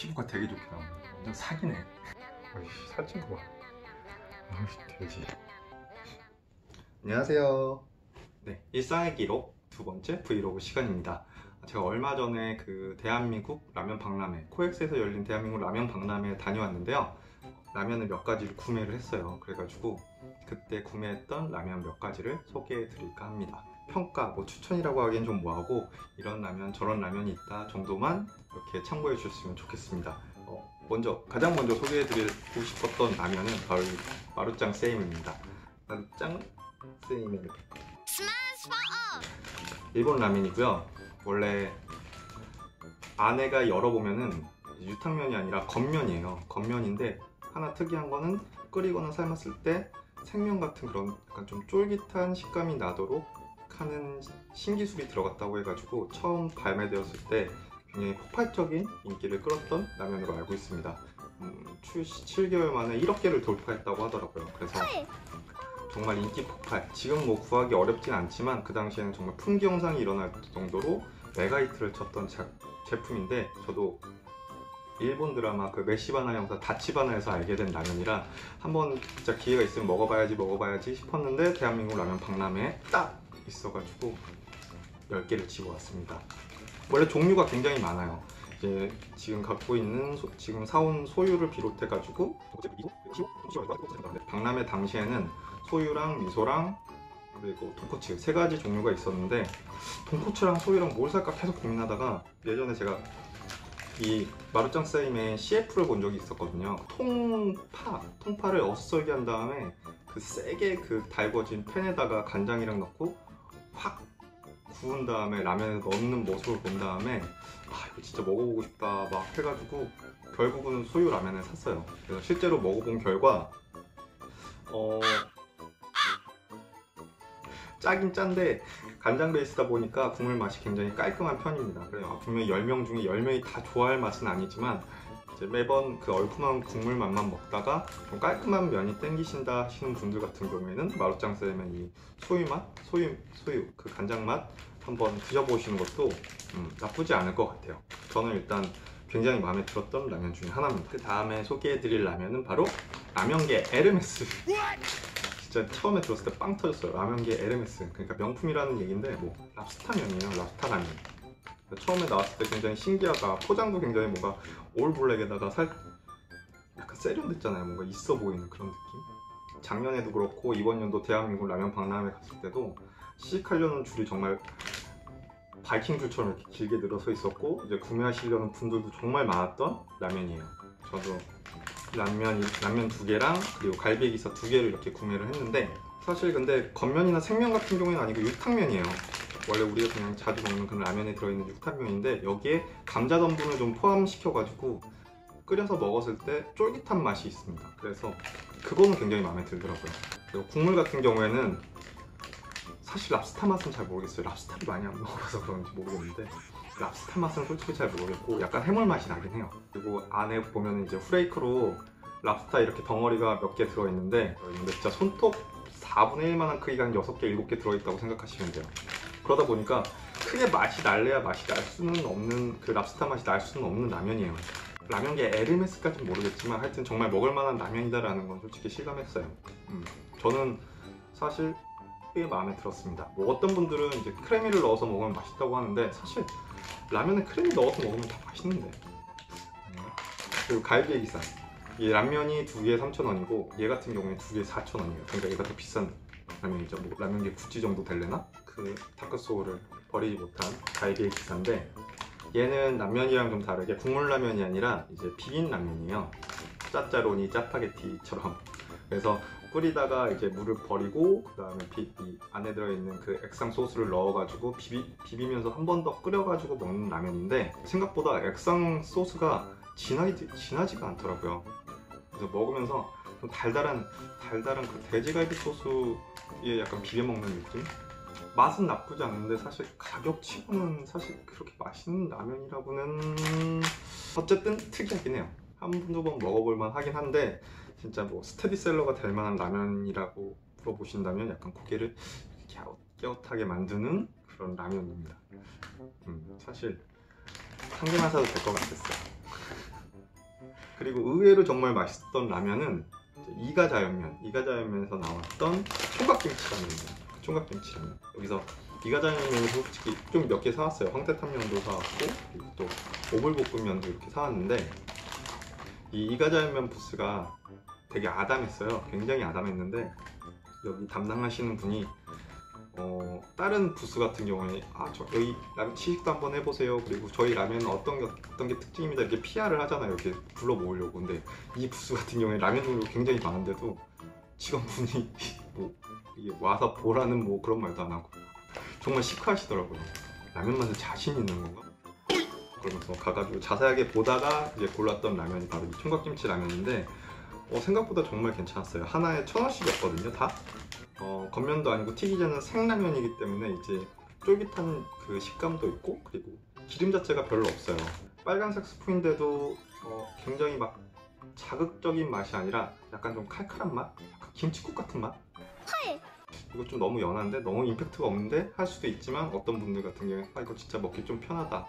피부가 되게 좋게 나옵니다. 완전 사기네. 어이씨, 살찐 거 봐. 어이씨, 돼지. 안녕하세요. 네, 일상의 기록 두 번째 브이로그 시간입니다. 제가 얼마 전에 그 대한민국 라면 박람회, 코엑스에서 열린 대한민국 라면 박람회에 다녀왔는데요. 라면을 몇 가지를 구매를 했어요. 그래가지고 그때 구매했던 라면 몇 가지를 소개해 드릴까 합니다. 평가, 뭐 추천이라고 하기엔 좀 뭐하고 이런 라면 저런 라면이 있다 정도만 이렇게 참고해 주셨으면 좋겠습니다. 가장 먼저 소개해 드리고 싶었던 라면은 바로 마루짱 세이메입니다. 마루짱 세이메, 일본 라면이고요. 원래 안에가 열어보면은 유탕면이 아니라 겉면이에요. 겉면인데 하나 특이한 거는 끓이거나 삶았을 때 생면 같은 그런 약간 좀 쫄깃한 식감이 나도록 하는 신기술이 들어갔다고 해가지고 처음 발매되었을 때 굉장히 폭발적인 인기를 끌었던 라면으로 알고 있습니다. 출시 7개월 만에 1억 개를 돌파했다고 하더라고요. 그래서 정말 인기 폭발. 지금 뭐 구하기 어렵진 않지만 그 당시에는 정말 풍기영상이 일어날 정도로 메가히트를 쳤던 제품인데, 저도 일본 드라마 그 메시바나 형사 다치바나에서 알게 된 라면이라 한번 진짜 기회가 있으면 먹어봐야지 싶었는데 대한민국 라면 박람회에 딱 있어가지고 10개를 지고 왔습니다. 원래 종류가 굉장히 많아요. 이제 지금 갖고 있는 지금 사온 소유를 비롯해가지고 박람회 당시에는 소유랑 미소랑 그리고 돈코츠 세 가지 종류가 있었는데, 돈코츠랑 소유랑 뭘 살까 계속 고민하다가 예전에 제가 이 마루짱 세이메 CF를 본 적이 있었거든요. 통파를 어슷썰게 한 다음에 그 세게 그 달궈진 팬에다가 간장이랑 넣고 확 구운 다음에 라면에 넣는 모습을 본 다음에 이거 진짜 먹어보고 싶다 막 해가지고 결국은 소유 라면을 샀어요. 그래서 실제로 먹어본 결과 짜긴 짠데 간장 베이스다 보니까 국물 맛이 굉장히 깔끔한 편입니다. 그래요. 분명히 10명 중에 10명이 다 좋아할 맛은 아니지만 이제 매번 그 얼큰한 국물 맛만 먹다가 좀 깔끔한 면이 땡기신다 하시는 분들 같은 경우에는 마루짱 세이메 이 소유 그 간장 맛 한번 드셔보시는 것도 나쁘지 않을 것 같아요. 저는 일단 굉장히 마음에 들었던 라면 중에 하나입니다. 그 다음에 소개해드릴 라면은 바로 라면계 에르메스. 진짜 처음에 들었을 때 빵 터졌어요. 라면계 에르메스. 그러니까 명품이라는 얘기인데 뭐 랍스타면이에요. 랍스타 라면. 처음에 나왔을 때 굉장히 신기하다. 포장도 굉장히 뭔가 올 블랙에다가 약간 세련됐잖아요. 뭔가 있어 보이는 그런 느낌. 작년에도 그렇고 이번 연도 대한민국 라면 박람회 갔을 때도 시식하려는 줄이 정말 바이킹 줄처럼 이렇게 길게 늘어서 있었고, 이제 구매하시려는 분들도 정말 많았던 라면이에요. 저도 라면 2개랑 그리고 갈비기사 2개를 이렇게 구매를 했는데, 사실 근데 겉면이나 생면 같은 경우에는 아니고 육탕면이에요. 원래 우리가 그냥 자주 먹는 그런 라면에 들어있는 육탕면인데 여기에 감자 덤분을 좀 포함시켜가지고 끓여서 먹었을 때 쫄깃한 맛이 있습니다. 그래서 그거는 굉장히 마음에 들더라고요. 그리고 국물 같은 경우에는 사실 랍스타 맛은 잘 모르겠어요. 랍스타를 많이 안 먹어서 그런지 모르겠는데 랍스타 맛은 솔직히 잘 모르겠고 약간 해물 맛이 나긴 해요. 그리고 안에 보면 이제 후레이크로 랍스타 이렇게 덩어리가 몇 개 들어있는데 진짜 손톱 4분의 1만한 크기가 한 6개, 7개 들어있다고 생각하시면 돼요. 그러다 보니까 크게 맛이 날래야 맛이 날 수는 없는, 그 랍스타 맛이 날 수는 없는 라면이에요. 라면계 에르메스까지는 모르겠지만 하여튼 정말 먹을만한 라면이다라는 건 솔직히 실감했어요. 저는 사실 꽤 마음에 들었습니다. 뭐 어떤 분들은 이제 크래미를 넣어서 먹으면 맛있다고 하는데 사실 라면에 크래미 넣어서 먹으면 다 맛있는데. 그리고 갈비의 기사, 이 라면이 2개에 3,000원이고 얘 같은 경우에 2개에 4,000원이에요. 그러니까 얘가 더 비싼 라면이죠. 뭐 라면계 구찌 정도 될래나? 그 다크소울을 버리지 못한 갈비의 기사인데, 얘는 라면이랑 좀 다르게 국물 라면이 아니라 이제 비빔 라면이에요. 짜짜로니 짜파게티처럼. 그래서 끓이다가 이제 물을 버리고 그 다음에 이 안에 들어있는 그 액상 소스를 넣어가지고 비비면서 한 번 더 끓여가지고 먹는 라면인데, 생각보다 액상 소스가 진하지가 않더라고요. 그래서 먹으면서 좀 달달한 그 돼지갈비 소스에 약간 비벼 먹는 느낌? 맛은 나쁘지 않은데 사실 가격치고는 사실 그렇게 맛있는 라면이라고는 어쨌든 특이하긴 해요. 한 번, 두 번 먹어볼만 하긴 한데 진짜 뭐 스테디셀러가 될 만한 라면이라고 물어보신다면 약간 고개를 갸웃갸웃하게 만드는 그런 라면입니다. 사실 한 개만 사도 될 것 같았어요. 그리고 의외로 정말 맛있었던 라면은 이가자연면에서 나왔던 총각김치라면입니다. 총각김치라면. 여기서 이가자연면에서 솔직히 좀 몇 개 사왔어요. 황태탕면도 사왔고 그리고 또 오불볶음면도 이렇게 사왔는데 이 이가자연면 부스가 되게 아담했어요. 굉장히 아담했는데 여기 담당하시는 분이 다른 부스 같은 경우에 여기 라면 시식도 한번 해보세요. 그리고 저희 라면은 어떤 게 특징입니다. 이렇게 PR을 하잖아요. 이렇게 불러 모으려고. 근데 이 부스 같은 경우에 라면 종류가 굉장히 많은데도 직원분이 뭐 이게 와서 보라는 뭐 그런 말도 안 하고 정말 시크하시더라고요. 라면 맛에 자신 있는 건가? 그러면서 가가지고 자세하게 보다가 이제 골랐던 라면이 바로 이 총각김치 라면인데 생각보다 정말 괜찮았어요. 하나에 1,000원씩이었거든요, 다. 겉면도 아니고 튀기자는 생라면이기 때문에 이제 쫄깃한 그 식감도 있고 그리고 기름 자체가 별로 없어요. 빨간색 스프인데도 굉장히 막 자극적인 맛이 아니라 약간 좀 칼칼한 맛? 약간 김칫국 같은 맛? 이거 좀 너무 연한데 너무 임팩트가 없는데 할 수도 있지만 어떤 분들 같은 경우에 이거 진짜 먹기 좀 편하다.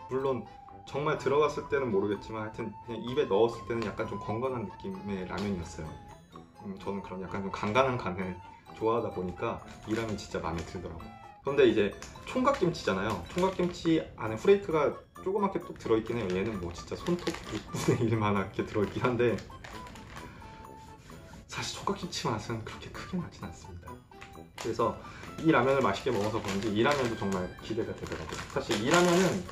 물론 정말 들어갔을 때는 모르겠지만 하여튼 그냥 입에 넣었을 때는 약간 좀 건강한 느낌의 라면이었어요. 저는 그런 약간 좀 간간한 간을 좋아하다 보니까 이 라면 진짜 마음에 들더라고요. 그런데 이제 총각김치잖아요. 총각김치 안에 후레이크가 조그맣게 또 들어있긴 해요. 얘는 뭐 진짜 손톱 6분의 1만하게 들어있긴 한데 사실 총각김치 맛은 그렇게 크게 나진 않습니다. 그래서 이 라면을 맛있게 먹어서 그런지 이 라면도 정말 기대가 되더라고요. 사실 이 라면은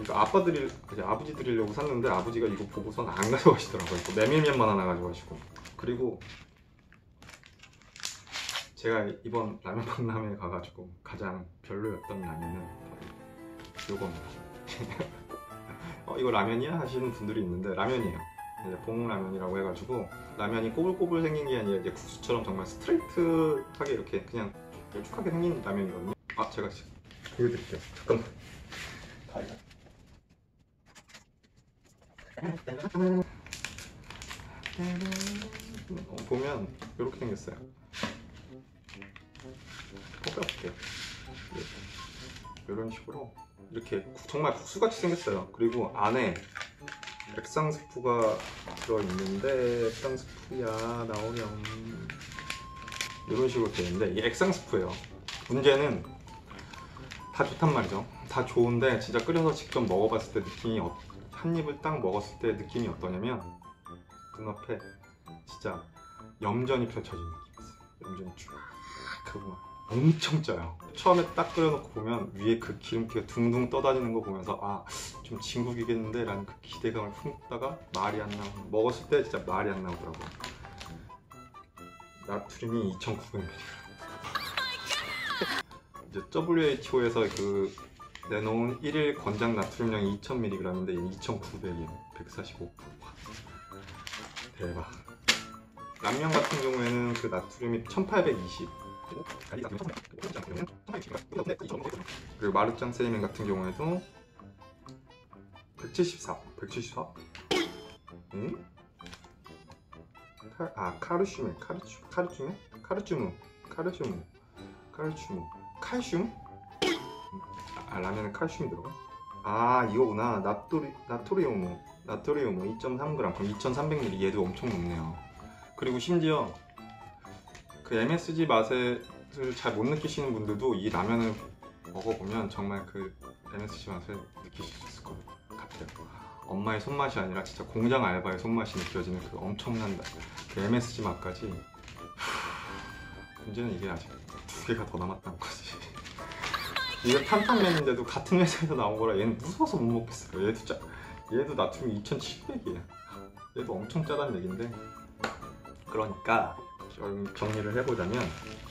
이거 아버지 드리려고 샀는데 아버지가 이거 보고선 안 가져가시더라고요. 메밀면만 하나 가져가시고. 그리고 제가 이번 라면 박람회에 가가지고 가장 별로였던 라면은 바로 이겁니다. 이거 라면이야? 하시는 분들이 있는데 라면이에요. 봉라면이라고 해가지고 라면이 꼬불꼬불 생긴 게 아니라 이제 국수처럼 정말 스트레이트하게 이렇게 그냥 길쭉하게 생긴 라면이거든요. 제가 보여드릴게요. 잠깐만. 보면 이렇게 생겼어요. 뽑아볼게요. 이런 식으로 이렇게 정말 국수같이 생겼어요. 그리고 안에 액상 스프가 들어있는데 액상 스프야 나오렴 이런 식으로 되어 있는데 이게 액상 스프예요. 문제는 다 좋단 말이죠. 다 좋은데 진짜 끓여서 직접 먹어봤을 때 느낌이 한 입을 딱 먹었을 때 느낌이 어떠냐면 눈앞에 진짜 염전이 펼쳐진 느낌이 있어요. 염전이 쭉 그거 엄청 짜요. 처음에 딱 끓여놓고 보면 위에 그 기름기가 둥둥 떠다니는 거 보면서 좀 진국이겠는데 라는 그 기대감을 품다가 말이 안 나오고 먹었을 때 진짜 말이 안 나오더라고요. 나트륨이 2,900mg. 이제 WHO에서 그 내놓은 1일 권장 나트륨량이 2,000mg인데 2,900이에요. 145%. 대박. 라면 같은 경우에는 그 나트륨이 1,820. 그리고 마르짱 세이멘 같은 경우에도 174. 응? 카르슘? 라면에 칼슘이 들어가? 이거구나. 나트리움 2.3g. 그럼 2,300ml. 얘도 엄청 높네요. 그리고 심지어 그 MSG 맛을 잘 못 느끼시는 분들도 이 라면을 먹어보면 정말 그 MSG 맛을 느끼실 수 있을 것 같아요. 엄마의 손맛이 아니라 진짜 공장 알바의 손맛이 느껴지는 그 엄청난 그 MSG 맛까지. 문제는 이게 아직 2개가 더 남았다는 거지. 이게 탄탄면인데도 같은 회사에서 나온 거라 얘는 무서워서 못 먹겠어요. 얘도 나트륨이 2,700이에요. 얘도 엄청 짜다는 얘긴데, 그러니까 정리를 해보자면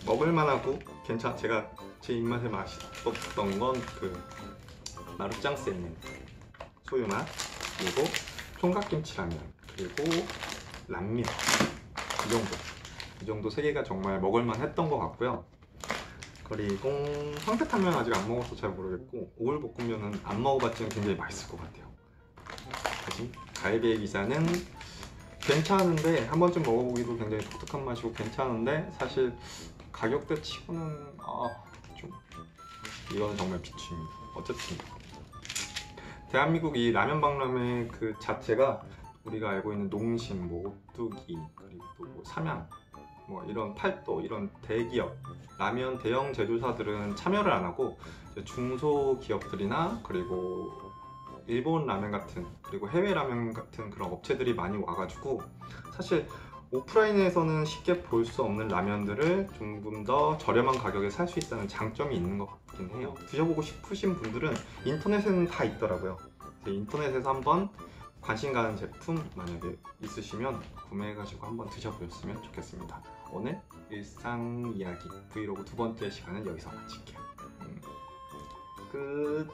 먹을만하고 제가 제 입맛에 맛있었던 건 그 마루짱 세이멘 소유맛, 그리고 총각김치라면, 그리고 람면, 이 정도 3개가 정말 먹을만 했던 것 같고요. 그리고 황태탕면 아직 안 먹어서 잘 모르겠고 오불볶음면은 안 먹어봤지만 굉장히 맛있을 것 같아요. 다시 갈비의 기사는 괜찮은데 한 번쯤 먹어보기도 굉장히 독특한 맛이고 괜찮은데 사실 가격대 치고는 좀 이거는 정말 비추입니다. 어쨌든 대한민국 이 라면 박람회 그 자체가 우리가 알고 있는 농심, 뭐 오뚜기, 그리고 또 뭐 삼양, 뭐 이런 팔도, 이런 대기업 라면 대형 제조사들은 참여를 안 하고 이제 중소기업들이나 그리고 일본 라면 같은, 그리고 해외 라면 같은 그런 업체들이 많이 와가지고 사실 오프라인에서는 쉽게 볼 수 없는 라면들을 조금 더 저렴한 가격에 살 수 있다는 장점이 있는 것 같긴 해요. 드셔보고 싶으신 분들은 인터넷에는 다 있더라고요. 그래서 인터넷에서 한번 관심 가는 제품 만약에 있으시면 구매해가지고 한번 드셔보셨으면 좋겠습니다. 오늘 일상 이야기 브이로그 두 번째 시간은 여기서 마칠게요. 끝.